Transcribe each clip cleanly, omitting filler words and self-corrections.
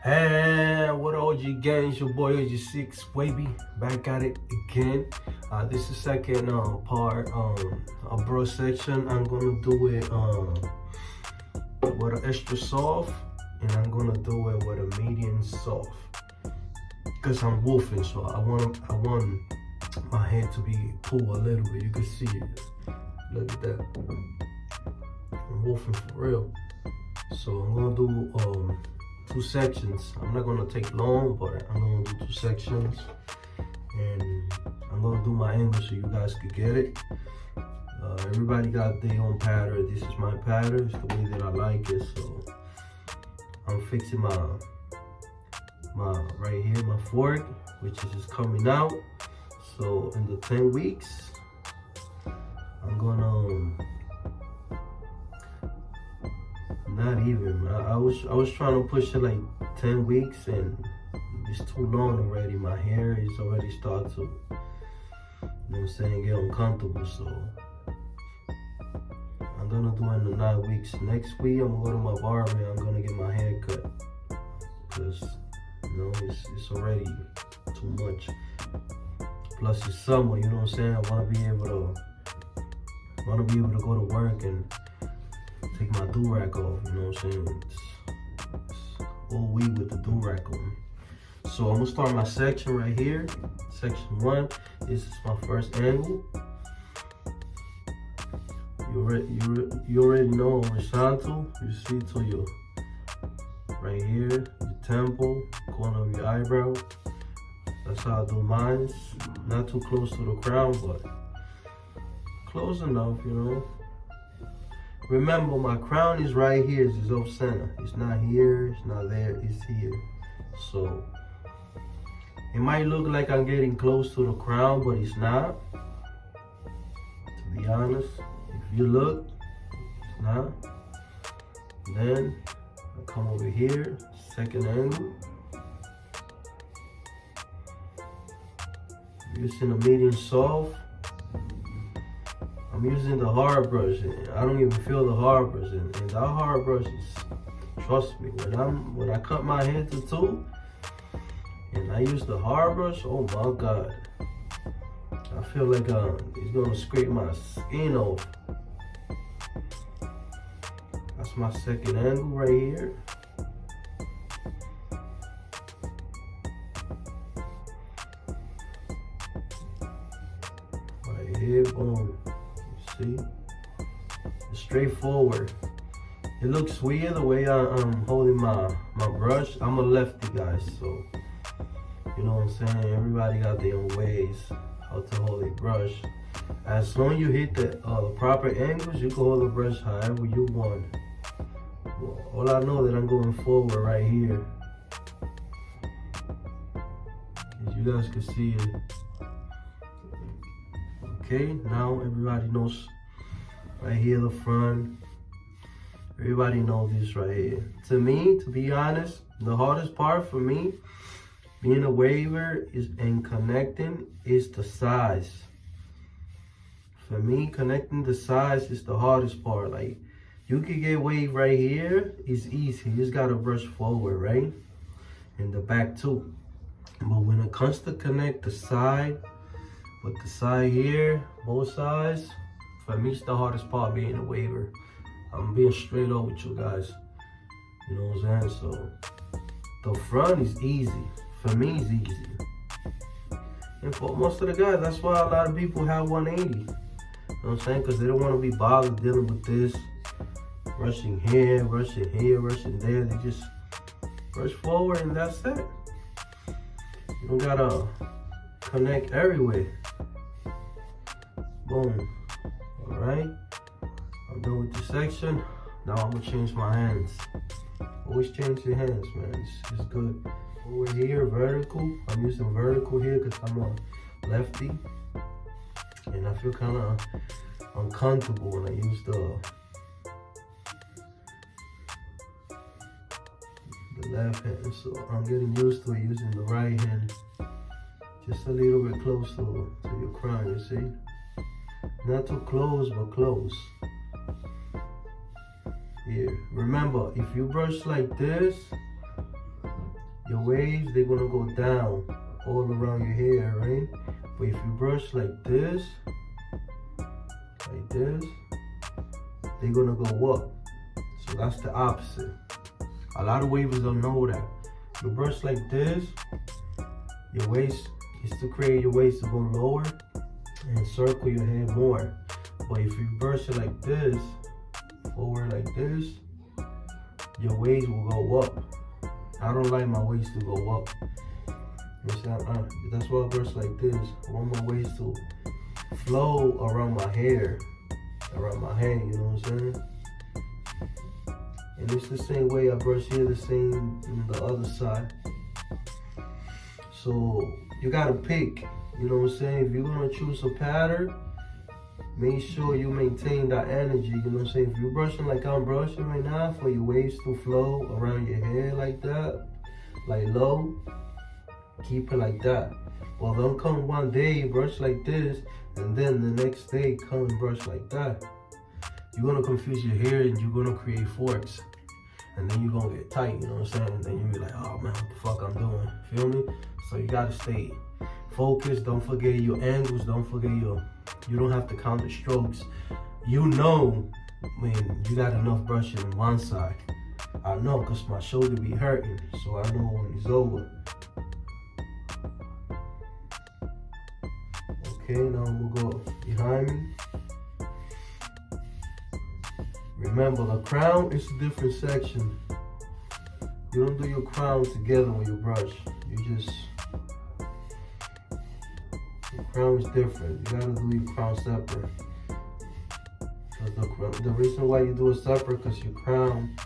Hey, what OG gang? It's your boy OG6 Wavy back at it again. This is second part a brush section. I'm gonna do it with an extra soft, and I'm gonna do it with a medium soft. Cause I'm wolfing, so I want my head to be pulled a little bit. You can see it. Look at that. I'm wolfing for real. So I'm gonna do 2 sections. I'm not gonna take long, but I'm gonna do 2 sections, and I'm gonna do my angle so you guys could get it. Everybody got their own pattern. This is my pattern. It's the way that I like it. So I'm fixing my right here, my fork, which is just coming out. So in the 10 weeks, I'm gonna not even. I was trying to push it like 10 weeks, and it's too long already. My hair is already starting to, you know what I'm saying, get uncomfortable. So I'm gonna do it in the 9 weeks. Next week I'm gonna go to my barber and I'm gonna get my hair cut, because you know it's already too much. Plus it's summer, you know what I'm saying. I wanna be able to go to work and take my durag off, you know what I'm saying? It's all week with the durag on. So I'm gonna start my section right here. Section 1. This is my first angle. You already know horizontal. You see to your right here, your temple, corner of your eyebrow. That's how I do mine. Not too close to the crown, but close enough, you know. Remember, my crown is right here. It's off center. It's not here. It's not there. It's here. So it might look like I'm getting close to the crown, but it's not. To be honest, if you look, it's not. Then I come over here, second angle. Using a medium soft. I'm using the hard brush, and I don't even feel the hard brush, and that hard brush is, trust me, when I cut my hair to 2 and I use the hard brush, oh my god, I feel like it's gonna scrape my skin off. That's my second angle right here. Right here, boom. See, it's straightforward. It looks weird the way I'm holding my brush. I'm a lefty, guys, so you know what I'm saying. Everybody got their own ways how to hold a brush. As long as you hit the proper angles, you can hold the brush however you want. Well, all I know that I'm going forward right here. As you guys can see it. Okay, now everybody knows right here the front. Everybody knows this right here. To me, to be honest, the hardest part for me being a waver and connecting is the size. For me, connecting the size is the hardest part. Like, you can get wave right here, it's easy. You just gotta brush forward, right? And the back too. But when it comes to connect the side, with the side here, both sides, for me it's the hardest part being a waver. I'm being straight up with you guys. You know what I'm saying? So the front is easy. For me, it's easy. And for most of the guys, that's why a lot of people have 180. You know what I'm saying? Because they don't want to be bothered dealing with this. Rushing here, rushing there. They just brush forward and that's it. You don't gotta connect everywhere. Boom. Alright. I'm done with this section. Now I'm gonna change my hands. Always change your hands, man. It's good. Over here, vertical. I'm using vertical here because I'm a lefty. And I feel kind of uncomfortable when I use the left hand. So I'm getting used to using the right hand. Just a little bit close to your crown, you see? Not too close, but close. Here. Remember, if you brush like this, your waves, they're gonna go down all around your hair, right? But if you brush like this, they're gonna go up. So that's the opposite. A lot of wavers don't know that. You brush like this, your waist is to create your waist to go lower and circle your head more. But if you brush it like this, forward like this, your waist will go up. I don't like my waist to go up. That's why I brush like this. I want my waist to flow around my hair, around my head, you know what I'm saying? And it's the same way I brush here, the same on the other side. So you gotta pick, you know what I'm saying? If you're gonna choose a pattern, make sure you maintain that energy, you know what I'm saying? If you're brushing like I'm brushing right now, for your waves to flow around your hair like that, like low, keep it like that. Well, don't come one day, brush like this, and then the next day come and brush like that. You're gonna confuse your hair and you're gonna create forks. And then you're gonna get tight, you know what I'm saying? And then you'll be like, oh man, what the fuck I'm doing, feel me? So you gotta stay focused, don't forget your angles, don't forget you don't have to count the strokes. You know when you got enough brushing on one side. I know, cause my shoulder be hurting, so I know when it's over. Okay, now we'll go behind me. Remember, the crown is a different section. You don't do your crown together when you brush. You just, the crown is different. You gotta do your crown separate. The reason why you do it separate, because your crown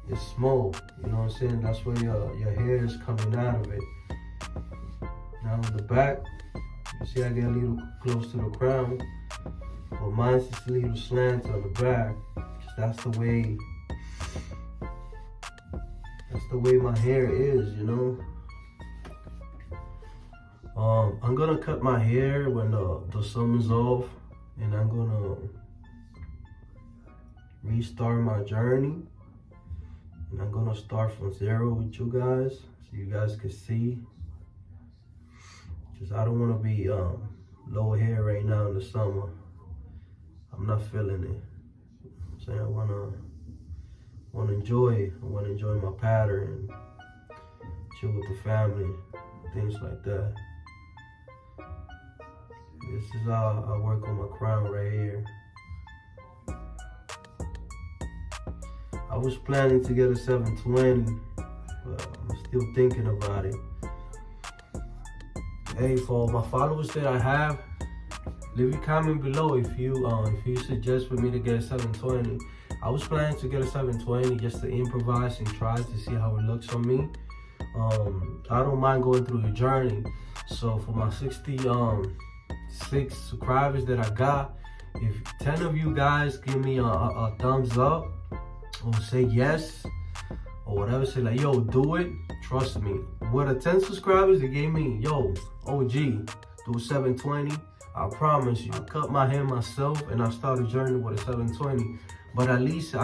is small. You know what I'm saying? That's where your hair is coming out of it. Now in the back, you see I get a little close to the crown, but mine's just a little slant on the back. That's the way my hair is, you know. I'm gonna cut my hair when the summer's off, and I'm gonna restart my journey, and I'm gonna start from zero with you guys so you guys can see, because I don't want to be low hair right now in the summer. I'm not feeling it. So I wanna enjoy it. I wanna enjoy my pattern and chill with the family, things like that. This is how I work on my crown right here. I was planning to get a 720, but I'm still thinking about it. Hey, for my followers that I have, leave a comment below if you suggest for me to get a 720. I was planning to get a 720 just to improvise and try to see how it looks on me. I don't mind going through the journey. So for my 66 subscribers that I got, if 10 of you guys give me a thumbs up or say yes or whatever, say like, yo, do it, trust me. With the 10 subscribers, they gave me, yo, OG, do 720. I promise you, I cut my hair myself and I started a journey with a 720. But at least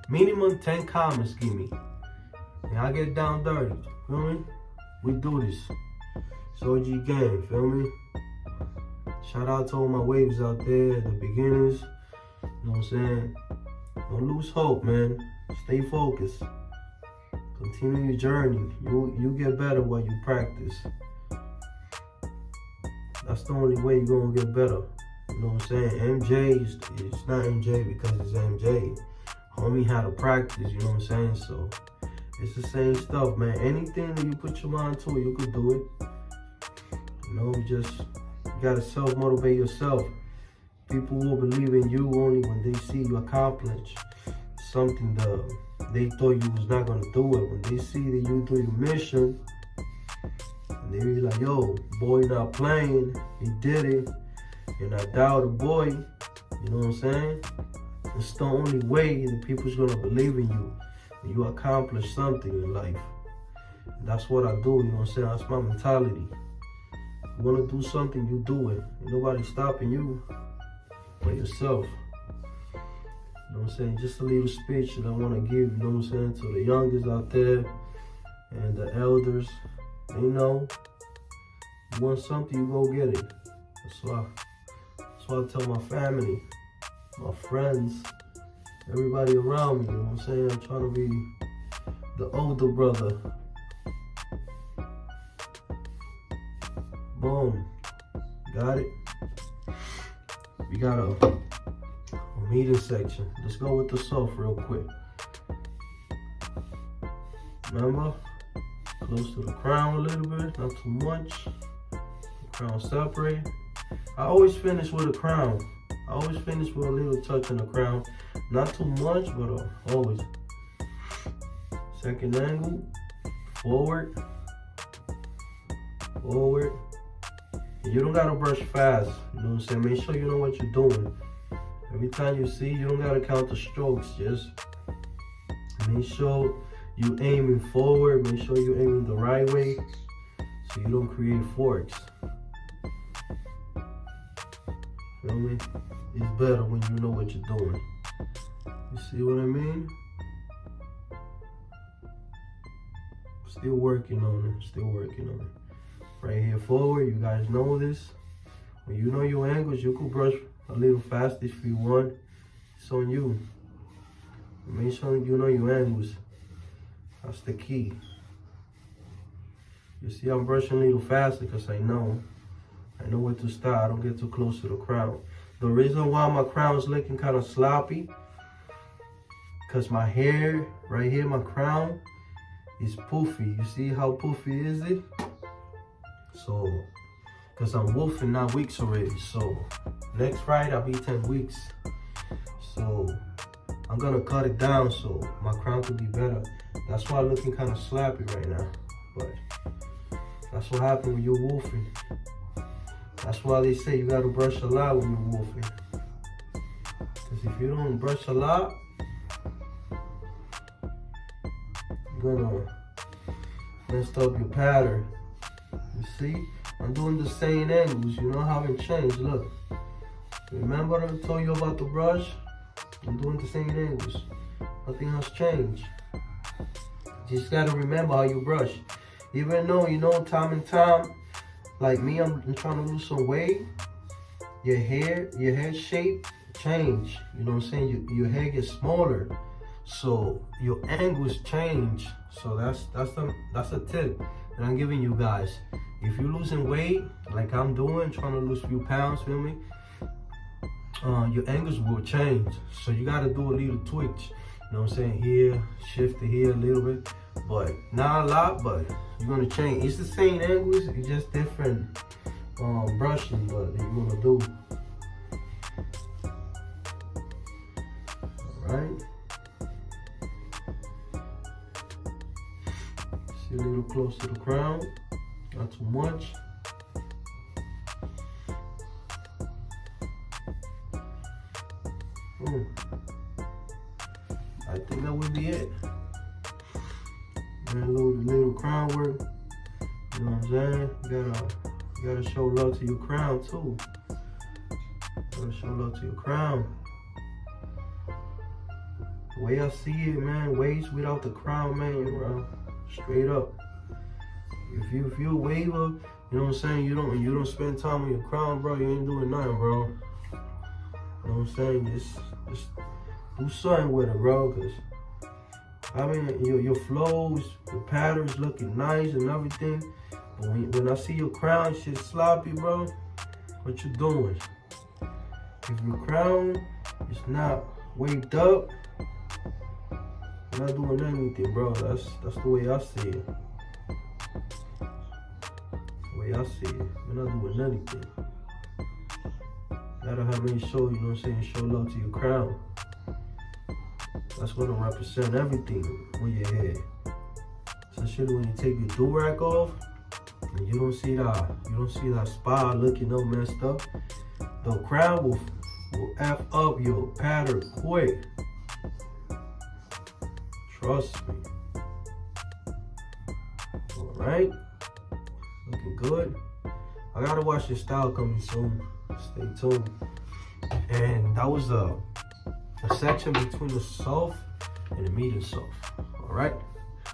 minimum 10 comments give me. And I get down dirty, feel me? We do this. So OG gang, feel me? Shout out to all my waves out there, the beginners. You know what I'm saying? Don't lose hope, man. Stay focused. Continue your journey. You get better while you practice. That's the only way you're gonna get better. You know what I'm saying? MJ is not MJ because it's MJ. Homie had to practice, you know what I'm saying? So it's the same stuff, man. Anything that you put your mind to, you could do it. You know, you gotta self-motivate yourself. People will believe in you only when they see you accomplish something that they thought you was not gonna do it. When they see that you do your mission, and they be like, yo, boy not playing, he did it. And I doubt a boy, you know what I'm saying? It's the only way that people's gonna believe in you when you accomplish something in life. And that's what I do, you know what I'm saying? That's my mentality. You wanna do something, you do it. Ain't nobody stopping you but yourself. You know what I'm saying? Just a little speech that I wanna give, you know what I'm saying, to the youngest out there. And the elders, they know you want something, you go get it. That's why I tell my family, my friends, everybody around me, you know what I'm saying? I'm trying to be the older brother. Boom. Got it? We got a meeting section. Let's go with the soft real quick. Remember? Close to the crown a little bit, not too much. The crown separate. I always finish with a crown. I always finish with a little touch in the crown. Not too much, but always. Second angle, forward, forward. And you don't gotta brush fast, you know what I'm saying? Make sure you know what you're doing. Every time you see, you don't gotta count the strokes, just make sure you aiming forward, make sure you're aiming the right way so you don't create forks. Feel me? It's better when you know what you're doing. You see what I mean? Still working on it, still working on it. Right here forward, you guys know this. When you know your angles, you can brush a little faster if you want. It's on you. Make sure you know your angles. That's the key. You see I'm brushing a little faster because I know where to start. I don't get too close to the crown. The reason why my crown is looking kind of sloppy, because my hair right here, my crown, is poofy. You see how poofy is it? So, because I'm wolfing 9 weeks already. So, next Friday I'll be 10 weeks. So, I'm gonna cut it down so my crown could be better. That's why I'm looking kind of slappy right now. But that's what happens when you're wolfing. That's why they say you gotta brush a lot when you're wolfing. Because if you don't brush a lot, you're gonna mess up your pattern. You see? I'm doing the same angles, you know, I haven't changed. Look. Remember I told you about the brush? I'm doing the same angles. Nothing has changed. Just gotta remember how you brush. Even though, you know, time and time, like me, I'm trying to lose some weight. Your head shape change. You know what I'm saying? Your head gets smaller, so your angles change. So that's a tip that I'm giving you guys. If you're losing weight, like I'm doing, trying to lose a few pounds, feel me? Your angles will change. So you gotta do a little twitch. You know what I'm saying? Here, shift it here a little bit, but not a lot, but you're gonna change. It's the same angles, it's just different brushing that you're gonna do. Alright. See a little close to the crown, not too much. I think that would be it. And a little crown work. You know what I'm saying? You gotta show love to your crown too. You gotta show love to your crown. The way I see it, man, waves without the crown, man, bro. Straight up. If you're a waver, you know what I'm saying? You don't spend time on your crown, bro. You ain't doing nothing, bro. You know what I'm saying? Just do something with it, bro. Cause I mean, your flows, your patterns looking nice and everything. But when I see your crown shit sloppy, bro, what you doing? If your crown is not waved up, you're not doing anything, bro. That's the way I see it. The way I see it. You're not doing anything. Gotta have me show, you know what I'm saying, show love to your crown. That's gonna represent everything on your head. Especially when you take your durag off and you don't see that spot looking all messed up. The crown will F up your pattern quick. Trust me. Alright? Looking good. I gotta watch your style coming soon. Stay tuned. And that was a section between the soft and the medium soft. Alright?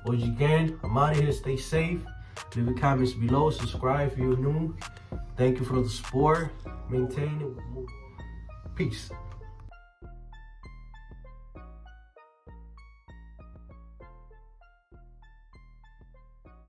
But you can. I'm out of here. Stay safe. Leave your comments below. Subscribe if you're new. Thank you for the support. Maintain it. Peace.